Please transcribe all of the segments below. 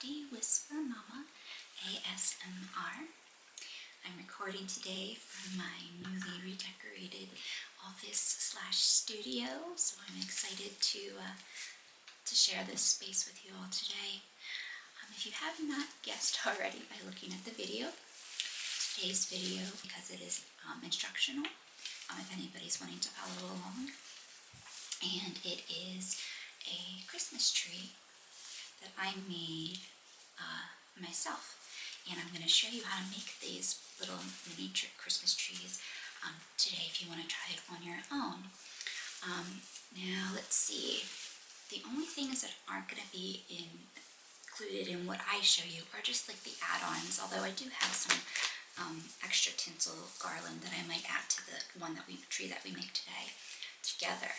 CraftyWhisperMamaASMR. I'm recording today from my newly redecorated office/studio, so I'm excited to share this space with you all today. If you have not guessed already by looking at the video, today's video, because it is instructional, if anybody's wanting to follow along, and it is a Christmas tree that I made myself, and I'm going to show you how to make these little miniature Christmas trees today if you want to try it on your own. Now let's see, the only things that aren't going to be included in what I show you are just like the add-ons, although I do have some extra tinsel garland that I might add to the tree that we make today together.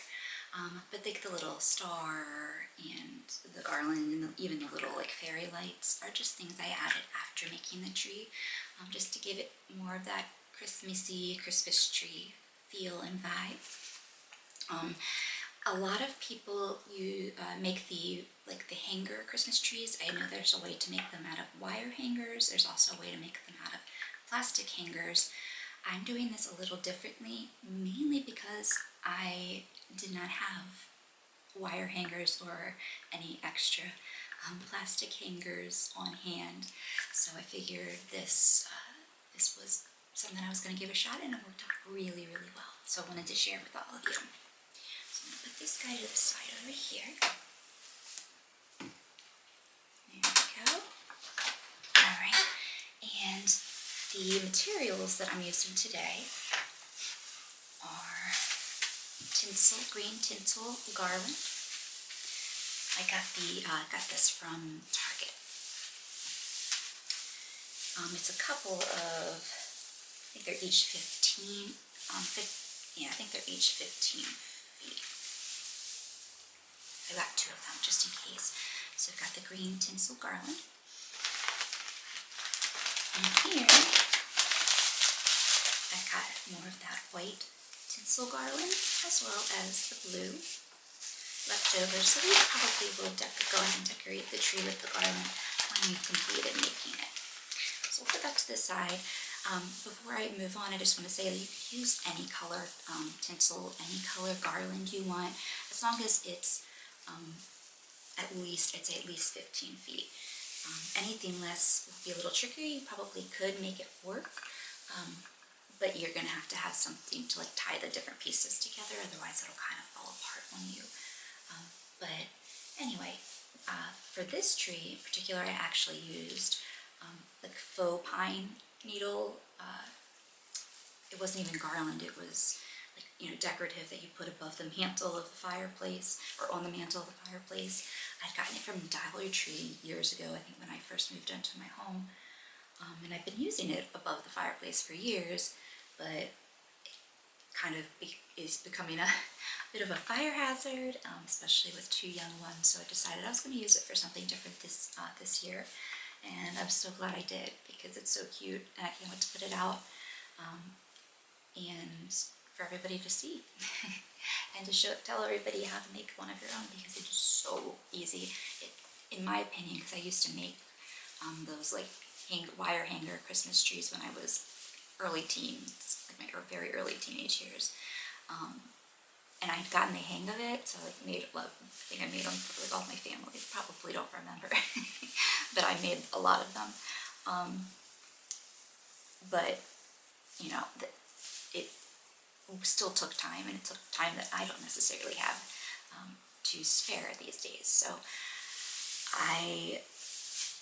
But like the little star and the garland and even the little like fairy lights are just things I added after making the tree, just to give it more of that Christmassy Christmas tree feel and vibe. A lot of people make the hanger Christmas trees. I know there's a way to make them out of wire hangers. There's also a way to make them out of plastic hangers. I'm doing this a little differently, mainly because I did not have wire hangers or any extra plastic hangers on hand, so I figured this was something I was going to give a shot, and it worked out really, really well. So I wanted to share with all of you. So I'm going to put this guy to the side over here. There we go. All right, and the materials that I'm using today are green tinsel garland. I got this from Target. It's a couple of, I think they're each 15. I think they're each 15 feet. I got two of them just in case. So I've got the green tinsel garland. And here, I've got more of that white tinsel garland as well as the blue left over. So we probably will go ahead and decorate the tree with the garland when we've completed making it. So we'll put that to the side. Before I move on, I just want to say that you can use any color tinsel, any color garland you want, as long as it's at least 15 feet. Anything less would be a little trickier. You probably could make it work, but you're going to have something to like tie the different pieces together, otherwise it'll kind of fall apart on you. But anyway, for this tree in particular, I actually used like faux pine needle. It wasn't even garland, it was like, decorative that you put above the mantle of the fireplace, or on the mantle of the fireplace. I'd gotten it from Dollar Tree years ago, I think when I first moved into my home. And I've been using it above the fireplace for years, but it kind of is becoming a bit of a fire hazard, especially with two young ones. So I decided I was going to use it for something different this year, and I'm so glad I did, because it's so cute, and I can't wait to put it out and for everybody to see and to tell everybody how to make one of your own, because it's so easy, in my opinion, because I used to make those like wire hanger Christmas trees when I was early teens, like my very early teenage years, and I had gotten the hang of it, so I think I made them for like all my family. I probably don't remember, but I made a lot of them. But it still took time, and it took time that I don't necessarily have to spare these days. So I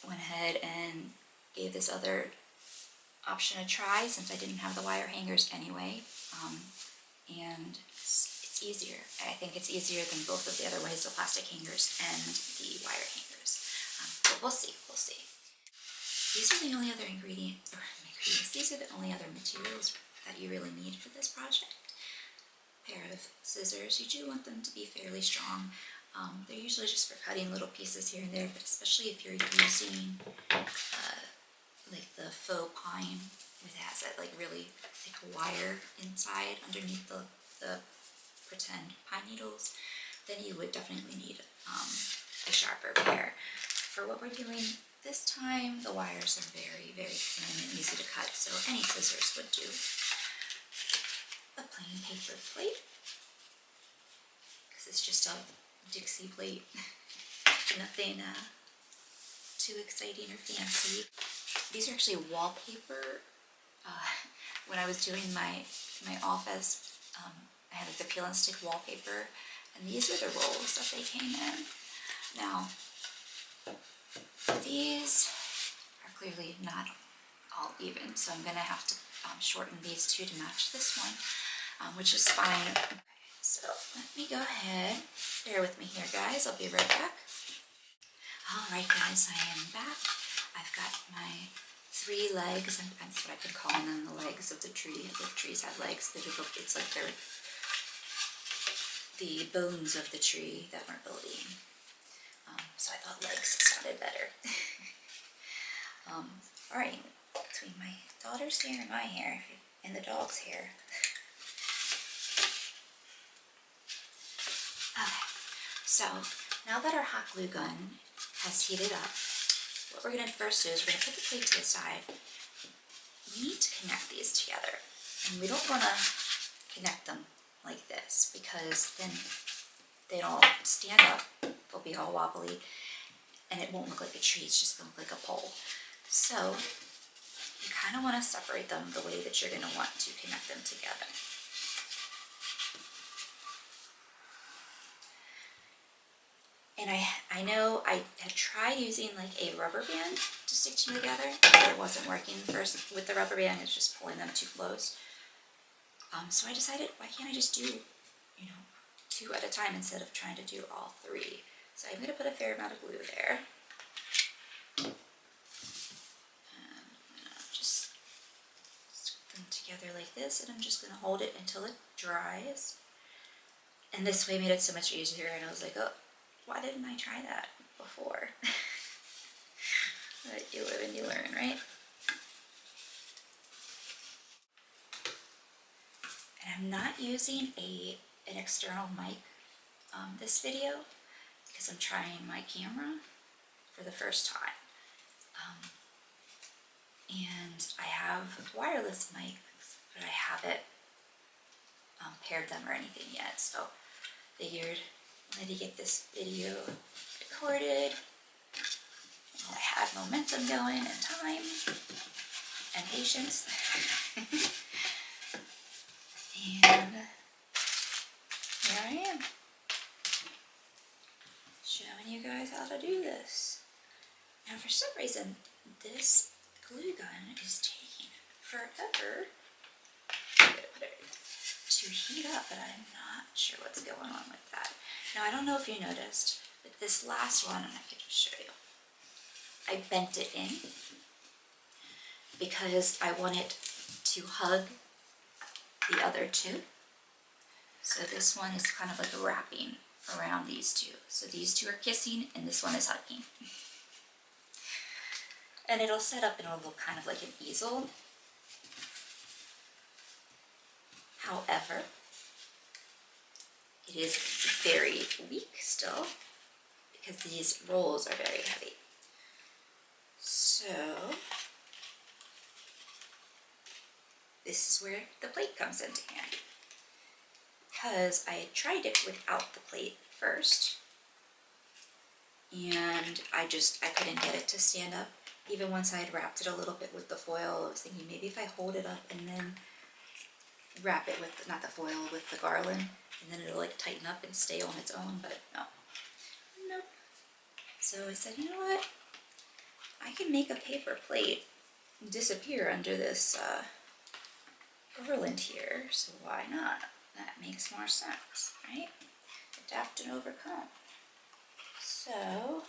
went ahead and gave this other option a try, since I didn't have the wire hangers anyway, and it's easier. I think it's easier than both of the other ways, the plastic hangers and the wire hangers. But we'll see. These are the only other these are the only other materials that you really need for this project. A pair of scissors. You do want them to be fairly strong. They're usually just for cutting little pieces here and there, but especially if you're using like the faux pine, it has that like really thick wire inside underneath the pretend pine needles, then you would definitely need a sharper pair. For what we're doing this time the wires are very, very thin and easy to cut, so any scissors would do. A plain paper plate, because it's just a Dixie plate. Nothing too exciting or fancy. These are actually wallpaper. When I was doing my office, I had like the peel and stick wallpaper, and these are the rolls that they came in. Now, these are clearly not all even, so I'm gonna have to shorten these two to match this one, which is fine. Okay, so let me go ahead. Bear with me here, guys. I'll be right back. All right, guys, I am back. I've got my 3 legs, and that's what I've been calling them, the legs of the tree. The trees have legs. It's like they're the bones of the tree that we're building. So I thought legs sounded better. All right, between my daughter's hair and my hair, and the dog's hair. Okay, so now that our hot glue gun has heated up, what we're going to first do is we're going to put the plate to the side. We need to connect these together, and we don't want to connect them like this because then they don't stand up, they'll be all wobbly, and it won't look like a tree, it's just going to look like a pole. So you kind of want to separate them the way that you're going to want to connect them together. And I know I had tried using like a rubber band to stick them together, but it wasn't working. First with the rubber band, it's just pulling them too close. So I decided, why can't I just do, 2 at a time instead of trying to do all 3? So I'm going to put a fair amount of glue there. And I'm going to just stick them together like this, and I'm just going to hold it until it dries. And this way made it so much easier, and I was like, oh, why didn't I try that before? But you live and you learn, right? And I'm not using an external mic this video because I'm trying my camera for the first time. And I have wireless mics, but I haven't paired them or anything yet, so figured I wanted to get this video recorded while I had momentum going and time and patience. And here I am, showing you guys how to do this. Now for some reason, this glue gun is taking forever to heat up, but I'm not sure what's going on with that. Now I don't know if you noticed, but this last one, and I can just show you, I bent it in because I want it to hug the other 2. So this one is kind of like a wrapping around these 2. So these 2 are kissing and this one is hugging. And it'll set up and it'll look kind of like an easel. However, it is very weak still because these rolls are very heavy. So this is where the plate comes into handy, because I had tried it without the plate first and I couldn't get it to stand up. Even once I had wrapped it a little bit with the foil, I was thinking maybe if I hold it up and then wrap it with, not the foil, with the garland, and then it'll like tighten up and stay on its own, but no. Nope. So I said, you know what? I can make a paper plate disappear under this garland here, so why not? That makes more sense, right? Adapt and overcome. So,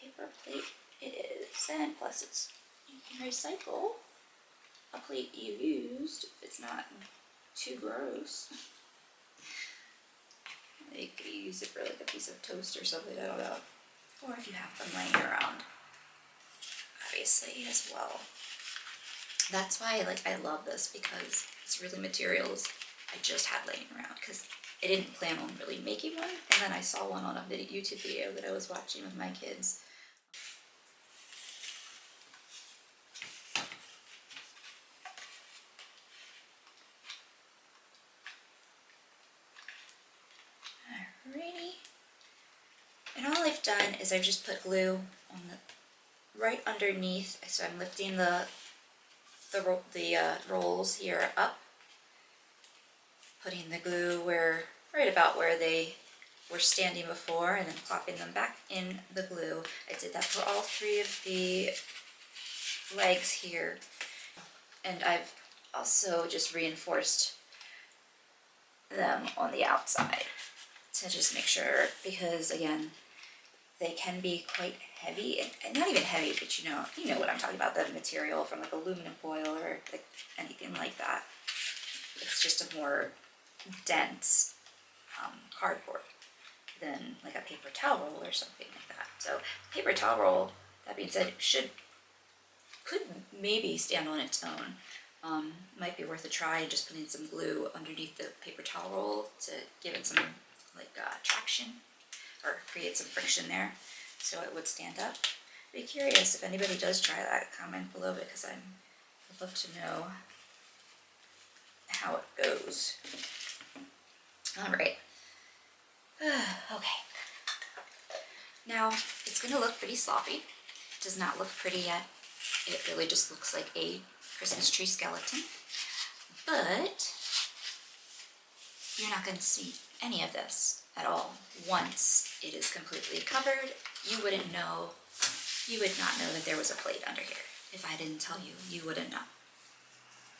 paper plate it is, and plus it's, you can recycle a plate you used if it's not too gross. You could use it for like a piece of toast or something, I don't know. Or if you have them laying around, obviously, as well. That's why I love this, because it's really materials I just had laying around, because I didn't plan on really making one, and then I saw one on a YouTube video that I was watching with my kids. done is I've just put glue on the right underneath. So I'm lifting the rolls here up, putting the glue right about where they were standing before, and then plopping them back in the glue. I did that for all 3 of the legs here, and I've also just reinforced them on the outside to just make sure, because again, they can be quite heavy, and not even heavy, but you know what I'm talking about, the material from like aluminum foil or like anything like that. It's just a more dense cardboard than like a paper towel roll or something like that. So paper towel roll, that being said, could maybe stand on its own. Might be worth a try, just putting some glue underneath the paper towel roll to give it some like traction, or create some friction there so it would stand up. Be curious if anybody does try that, comment below, because I'd love to know how it goes. All right. Okay. Now it's gonna look pretty sloppy. It does not look pretty yet. It really just looks like a Christmas tree skeleton, but you're not gonna see any of this at all. Once it is completely covered, you would not know that there was a plate under here. If I didn't tell you, you wouldn't know.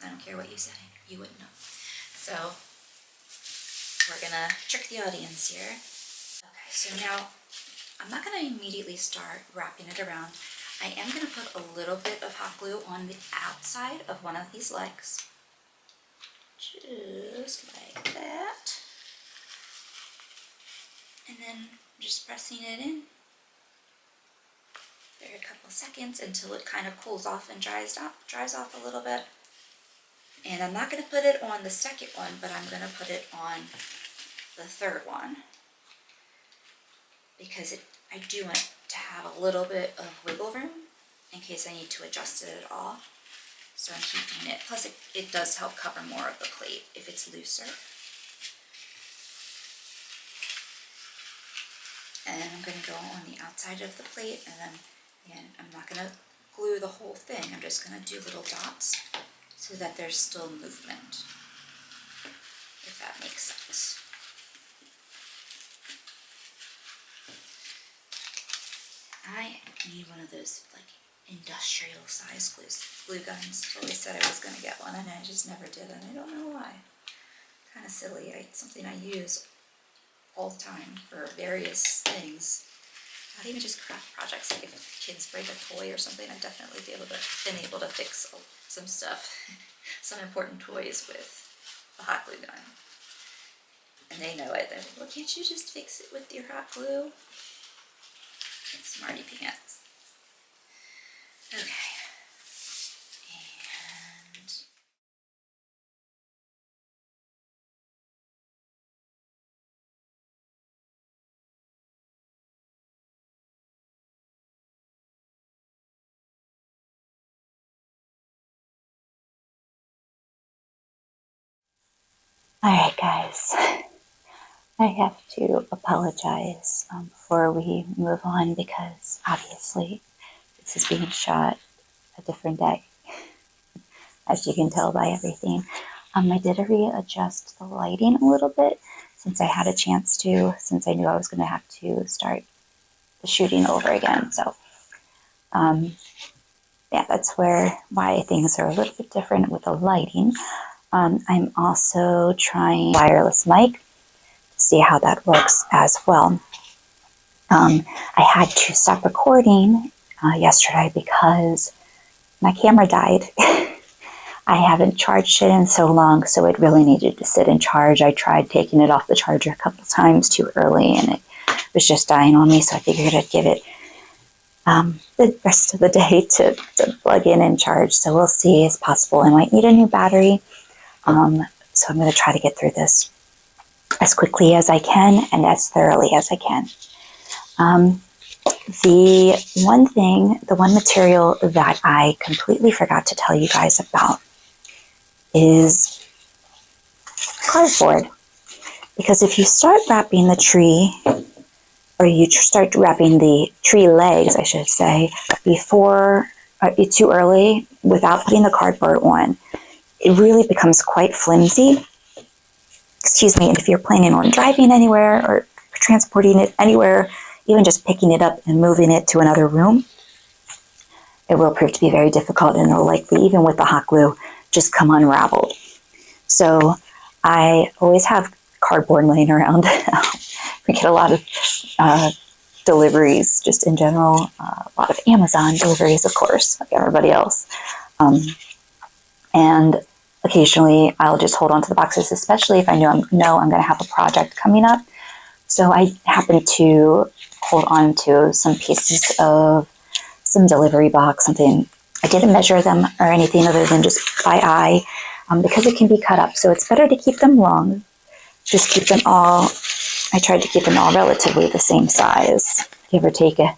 I don't care what you say, you wouldn't know. So we're gonna trick the audience here. Okay, so now I'm not gonna immediately start wrapping it around. I am gonna put a little bit of hot glue on the outside of one of these legs. Just like that. And then just pressing it in for a couple seconds until it kind of cools off and dries off a little bit. And I'm not going to put it on the second one, but I'm going to put it on the third one, because I do want it to have a little bit of wiggle room in case I need to adjust it at all. So I'm keeping it, plus it does help cover more of the plate if it's looser. And I'm going to go on the outside of the plate, and then again, I'm not going to glue the whole thing. I'm just going to do little dots so that there's still movement, if that makes sense. I need one of those like industrial size glue guns. I always said I was going to get one, and I just never did, and I don't know why. Kind of silly. It's something I use all the time for various things. Not even just craft projects. Like if kids break a toy or something, I've definitely been able to fix some stuff, some important toys with a hot glue gun. And they know it. They're like, well, can't you just fix it with your hot glue? Smarty pants. Okay. And alright guys, I have to apologize before we move on, because obviously this is being shot a different day, as you can tell by everything. I did readjust the lighting a little bit since I had a chance to, since I knew I was going to have to start the shooting over again. So yeah, that's why things are a little bit different with the lighting. I'm also trying wireless mic to see how that works as well. I had to stop recording yesterday because my camera died. I haven't charged it in so long, so it really needed to sit and charge. I tried taking it off the charger a couple times too early, and it was just dying on me, so I figured I'd give it the rest of the day to plug in and charge. So we'll see. It's possible I might need a new battery. So I'm going to try to get through this as quickly as I can and as thoroughly as I can. The one material that I completely forgot to tell you guys about is cardboard. Because if you start wrapping the tree or you start wrapping the tree legs, I should say, before too early without putting the cardboard on, it really becomes quite flimsy. Excuse me. And if you're planning on driving anywhere or transporting it anywhere, even just picking it up and moving it to another room, it will prove to be very difficult, and it'll likely, even with the hot glue, just come unraveled. So I always have cardboard laying around. We get a lot of deliveries just in general, a lot of Amazon deliveries, of course, like everybody else. And occasionally I'll just hold on to the boxes, especially if I know I'm going to have a project coming up. So I happen to hold on to some pieces of some delivery box, something. I didn't measure them or anything other than just by eye, because it can be cut up. So it's better to keep them long. Just keep them all, I tried to keep them all relatively the same size, give or take an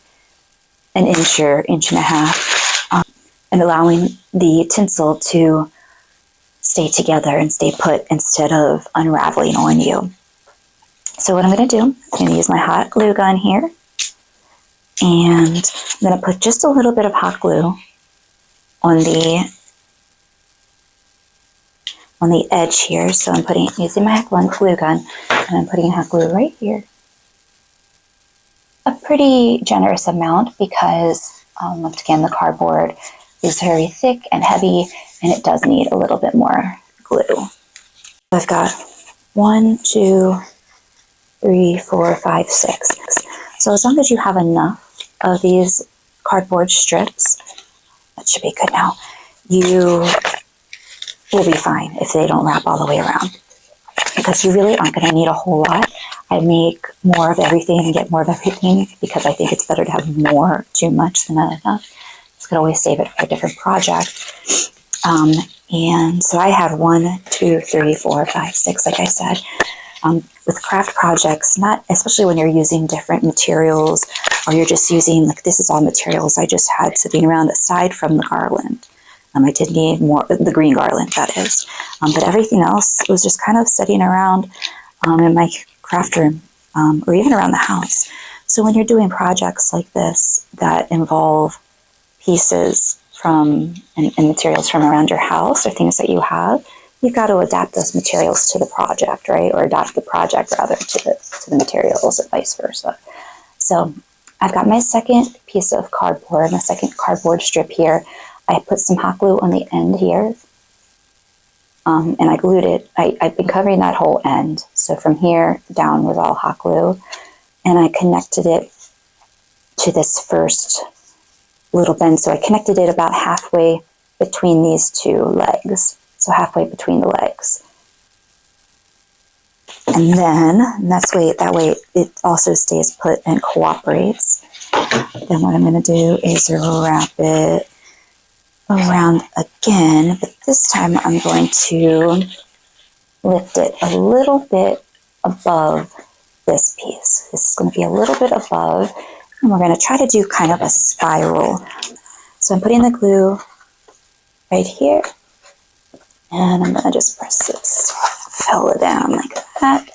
inch or inch and a half, and allowing the tinsel to stay together and stay put instead of unraveling on you. So what I'm going to do, I'm going to use my hot glue gun here, and I'm going to put just a little bit of hot glue on the edge here. So I'm using my glue gun, and I'm putting hot glue right here. A pretty generous amount because, once again, the cardboard is very thick and heavy, and it does need a little bit more glue. I've got 1, 2, 3, 4, 5, 6. So as long as you have enough of these cardboard strips, that should be good now, you will be fine if they don't wrap all the way around, because you really aren't going to need a whole lot. I make more of everything and get more of everything because I think it's better to have more too much than not enough. It's going to always save it for a different project. And so I had 1, 2, 3, 4, 5, 6, like I said. With craft projects, not especially when you're using different materials, or you're just using, like, this is all materials I just had sitting around aside from the garland. I did need more, the green garland, that is. But everything else was just kind of sitting around in my craft room, or even around the house. So when you're doing projects like this that involve pieces from and materials from around your house, or things that you have, you've got to adapt those materials to the project, right? Or adapt the project rather to the materials, or vice versa. So I've got my second piece of cardboard, my second cardboard strip here. I put some hot glue on the end here, and I glued it. I've been covering that whole end. So from here down was all hot glue, and I connected it to this first little bend. So I connected it about halfway between these two legs. So halfway between the legs. And then, that way it also stays put and cooperates. Then what I'm going to do is wrap it around again, but this time I'm going to lift it a little bit above this piece. This is going to be a little bit above, and we're going to try to do kind of a spiral. So I'm putting the glue right here, and I'm going to just press this, fill it down like that.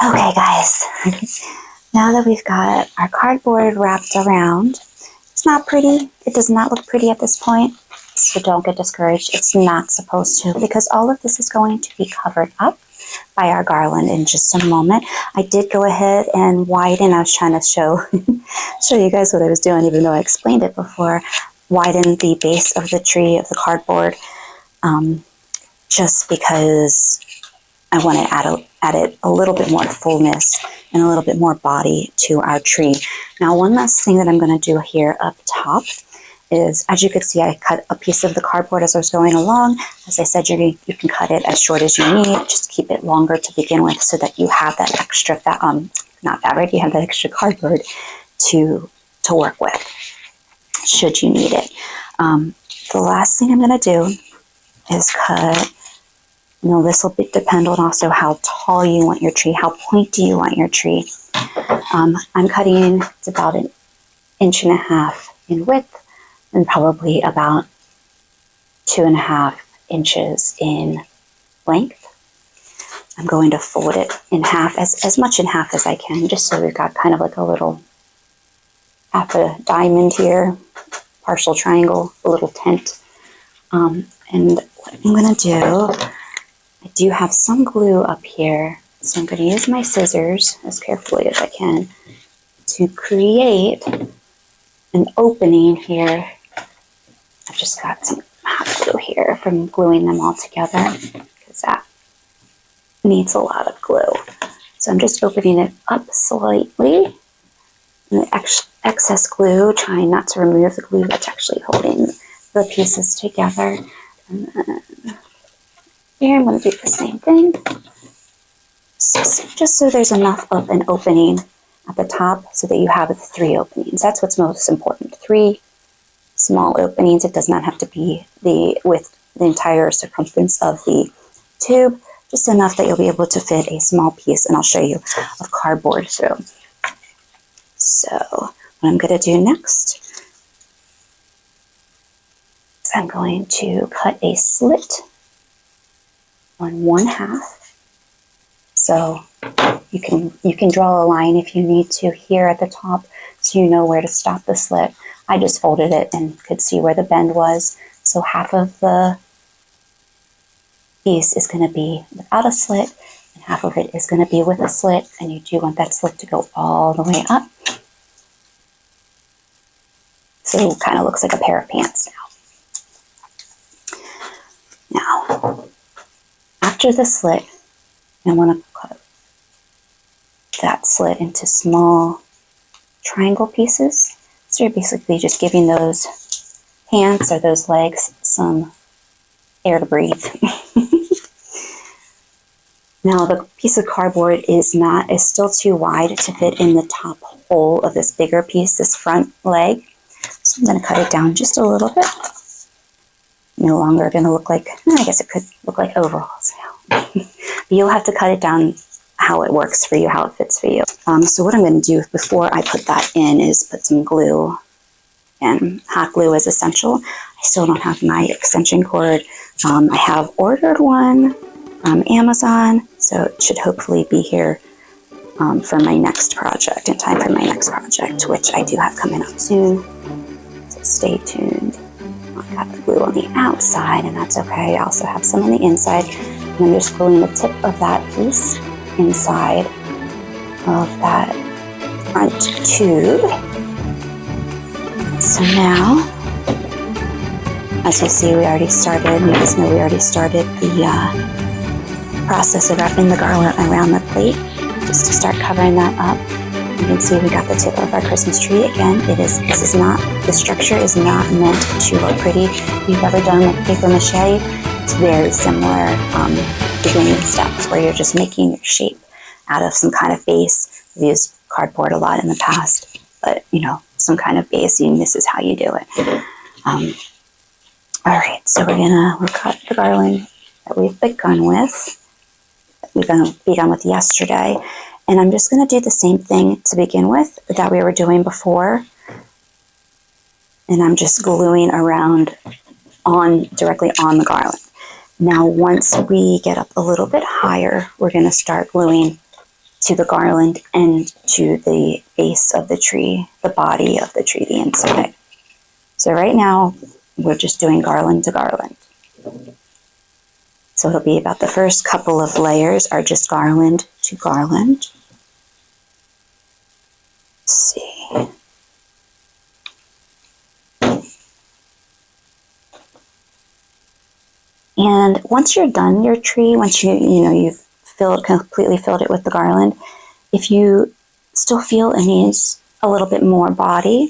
Okay, guys, now that we've got our cardboard wrapped around, it's not pretty. It does not look pretty at this point, so don't get discouraged. It's not supposed to, because all of this is going to be covered up by our garland in just a moment. I did go ahead and widen. I was trying to show you guys what I was doing, even though I explained it before. Widen the base of the tree, of the cardboard, just because I want to add it a little bit more fullness and a little bit more body to our tree. Now, one last thing that I'm going to do here up top is, as you can see, I cut a piece of the cardboard as I was going along. As I said, you can cut it as short as you need. Just keep it longer to begin with so that you have that extra, not fabric, you have that extra cardboard to work with, should you need it. The last thing I'm going to do is cut, this will depend on also how tall you want your tree, how pointy you want your tree. I'm cutting, it's about 1.5 inches in width, and probably about 2.5 inches in length. I'm going to fold it in half, as much in half as I can, just so we've got kind of like a little half a diamond here, partial triangle, a little tent. And what I'm going to do, I do have some glue up here, so I'm going to use my scissors as carefully as I can to create an opening here. I've just got some hot glue here from gluing them all together, because that needs a lot of glue. So I'm just opening it up slightly. And the excess glue, trying not to remove the glue that's actually holding the pieces together. And then here I'm going to do the same thing. So, just so there's enough of an opening at the top so that you have 3 openings. That's what's most important. 3 small openings. It does not have to be with the entire circumference of the tube, just enough that you'll be able to fit a small piece, and I'll show you, of cardboard through. So what I'm going to do next is I'm going to cut a slit on 1/2. So you can draw a line if you need to here at the top, so you know where to stop the slit. I just folded it and could see where the bend was. So half of the piece is going to be without a slit, and half of it is going to be with a slit, and you do want that slit to go all the way up. So it kind of looks like a pair of pants now. Now, after the slit, I want to cut that slit into small triangle pieces. So you're basically just giving those pants or those legs some air to breathe. Now the piece of cardboard is still too wide to fit in the top hole of this bigger piece, this front leg. So I'm going to cut it down just a little bit. No longer going to look like, I guess it could look like overalls now. But you'll have to cut it down how it works for you, how it fits for you. So what I'm going to do before I put that in is put some glue, and hot glue is essential. I still don't have my extension cord. I have ordered one from Amazon, so it should hopefully be here for my next project, in time for my next project, which I do have coming up soon. So stay tuned. I've got the glue on the outside, and that's okay. I also have some on the inside, and I'm just gluing the tip of that piece inside of that front tube. So now, as you see, we already started, you guys know we already started the process of wrapping the garland around the plate, just to start covering that up. You can see we got the tip of our Christmas tree. Again, the structure is not meant to look pretty. If you've ever done like paper mache, it's very similar beginning steps where you're just making your shape out of some kind of base. I've used cardboard a lot in the past, but some kind of base, and this is how you do it. All right, so we'll cut the garland that we've begun with. Begun with yesterday. And I'm just going to do the same thing to begin with that we were doing before. And I'm just gluing around directly on the garland. Now, once we get up a little bit higher, we're going to start gluing to the garland and to the base of the tree, the body of the tree, the inside. So right now, we're just doing garland to garland. So it'll be about the first couple of layers are just garland to garland. Let's see. And once you're done your tree, once you've completely filled it with the garland, if you still feel it needs a little bit more body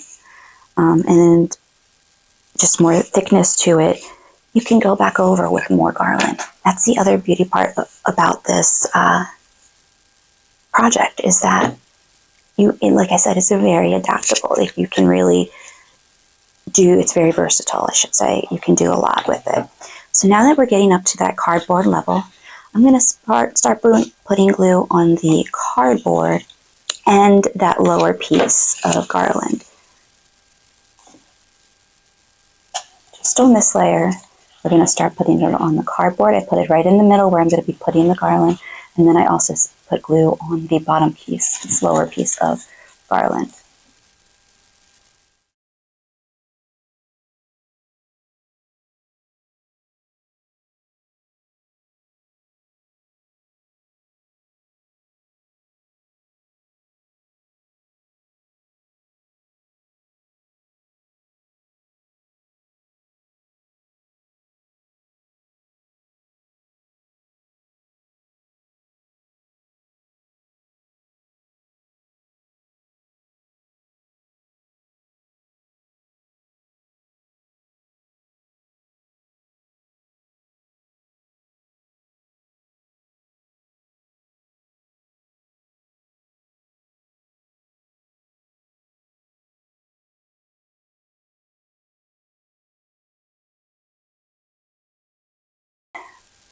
and just more thickness to it, you can go back over with more garland. That's the other beauty part about this project, is that like I said, it's very adaptable. Like you can really it's very versatile, I should say. You can do a lot with it. So now that we're getting up to that cardboard level, I'm going to start putting glue on the cardboard and that lower piece of garland. Just on this layer, we're going to start putting it on the cardboard. I put it right in the middle where I'm going to be putting the garland, and then I also put glue on the bottom piece, this lower piece of garland.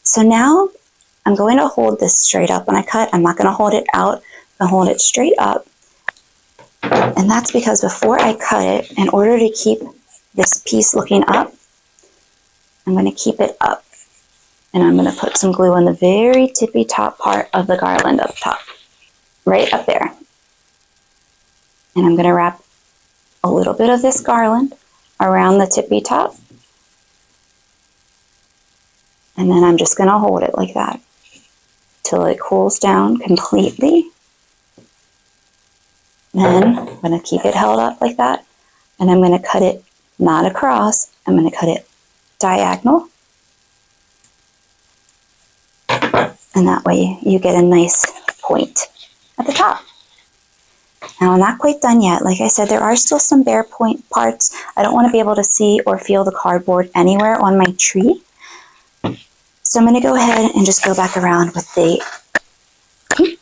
So now I'm going to hold this straight up when I cut. I'm not going to hold it out. I'm going to hold it straight up. And that's because before I cut it, in order to keep this piece looking up, I'm going to keep it up. And I'm going to put some glue on the very tippy top part of the garland up top. Right up there. And I'm going to wrap a little bit of this garland around the tippy top. And then I'm just going to hold it like that till it cools down completely. Then I'm going to keep it held up like that. And I'm going to cut it not across, I'm going to cut it diagonal. And that way you get a nice point at the top. Now I'm not quite done yet. Like I said, there are still some bare point parts. I don't want to be able to see or feel the cardboard anywhere on my tree. So I'm going to go ahead and just go back around with the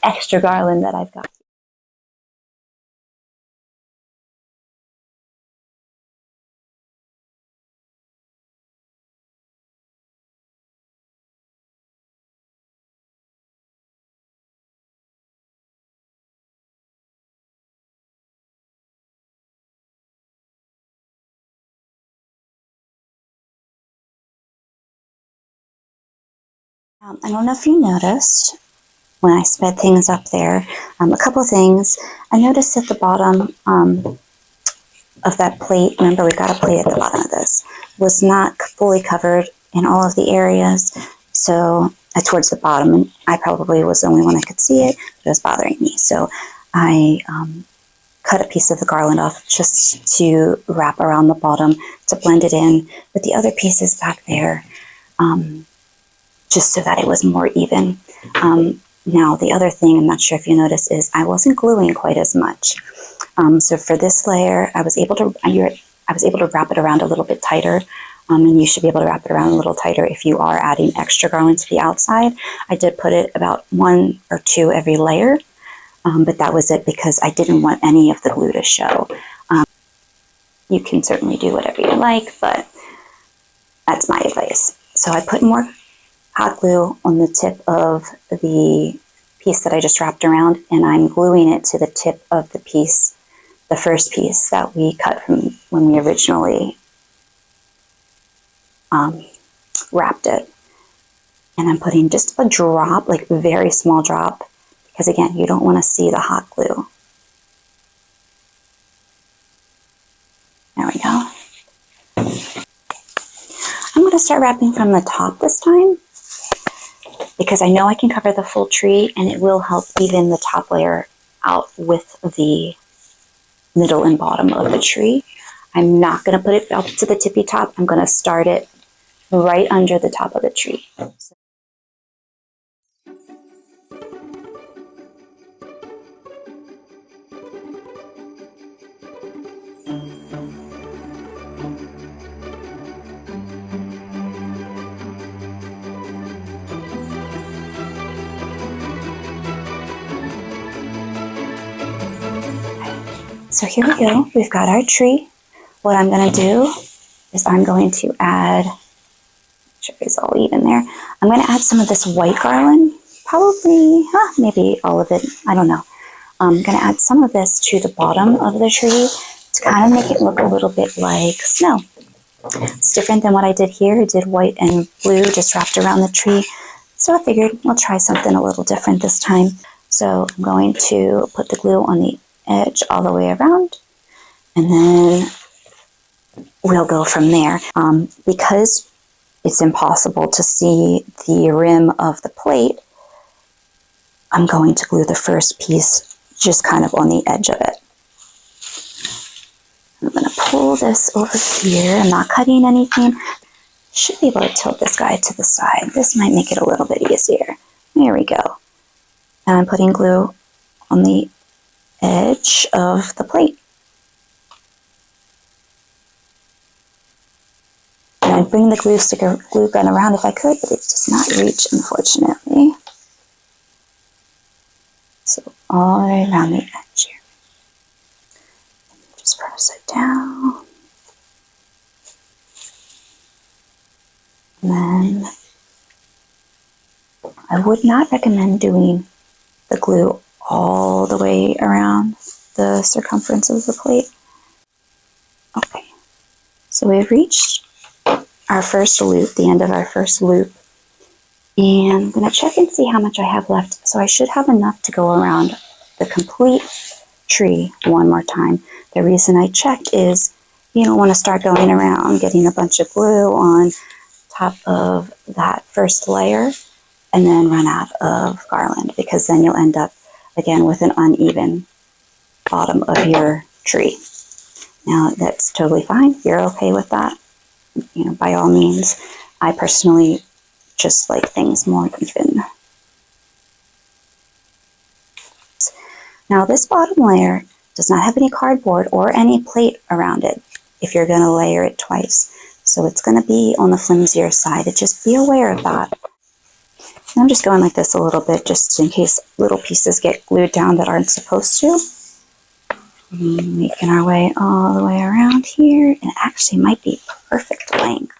extra garland that I've got. I don't know if you noticed when I sped things up there, a couple things. I noticed at the bottom of that plate, remember we got a plate at the bottom of this, was not fully covered in all of the areas. So towards the bottom, and I probably was the only one that could see it, but it was bothering me. So I cut a piece of the garland off just to wrap around the bottom to blend it in with the other pieces back there. Just so that it was more even. Now the other thing, I'm not sure if you noticed, is I wasn't gluing quite as much. So for this layer, I was able to wrap it around a little bit tighter, and you should be able to wrap it around a little tighter if you are adding extra garland to the outside. I did put it about 1 or 2 every layer, but that was it because I didn't want any of the glue to show. You can certainly do whatever you like, but that's my advice. So I put more hot glue on the tip of the piece that I just wrapped around, and I'm gluing it to the tip of the piece, the first piece that we cut from when we originally wrapped it. And I'm putting just a drop, like a very small drop, because again, you don't want to see the hot glue. There we go. I'm going to start wrapping from the top this time, because I know I can cover the full tree and it will help even the top layer out with the middle and bottom of the tree. I'm not going to put it up to the tippy top. I'm going to start it right under the top of the tree. So here we go. We've got our tree. What I'm going to do is I'm going to add, make sure it's all even there. I'm going to add some of this white garland, probably, maybe all of it. I don't know. I'm going to add some of this to the bottom of the tree to kind of make it look a little bit like snow. It's different than what I did here. I did white and blue just wrapped around the tree. So I figured we'll try something a little different this time. So I'm going to put the glue on the edge all the way around, and then we'll go from there. Because it's impossible to see the rim of the plate, I'm going to glue the first piece just kind of on the edge of it. I'm going to pull this over here. I'm not cutting anything. Should be able to tilt this guy to the side. This might make it a little bit easier. There we go. And I'm putting glue on the edge of the plate. And I'd bring the glue gun around if I could, but it does not reach, unfortunately. So all the way around the edge here. Just press it down. And then I would not recommend doing the glue all the way around the circumference of the plate. Okay, so we've reached our first loop, the end of our first loop, and I'm going to check and see how much I have left. So I should have enough to go around the complete tree one more time. The reason I checked is you don't want to start going around getting a bunch of glue on top of that first layer and then run out of garland, because then you'll end up again with an uneven bottom of your tree. Now that's totally fine. If you're okay with that, by all means. I personally just like things more even. Now this bottom layer does not have any cardboard or any plate around it if you're going to layer it twice. So it's going to be on the flimsier side. Just be aware of that. And I'm just going like this a little bit just in case little pieces get glued down that aren't supposed to. Making our way all the way around here, and it actually might be perfect length.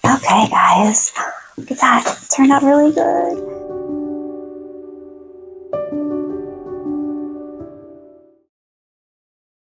Okay guys, look at that, it turned out really good.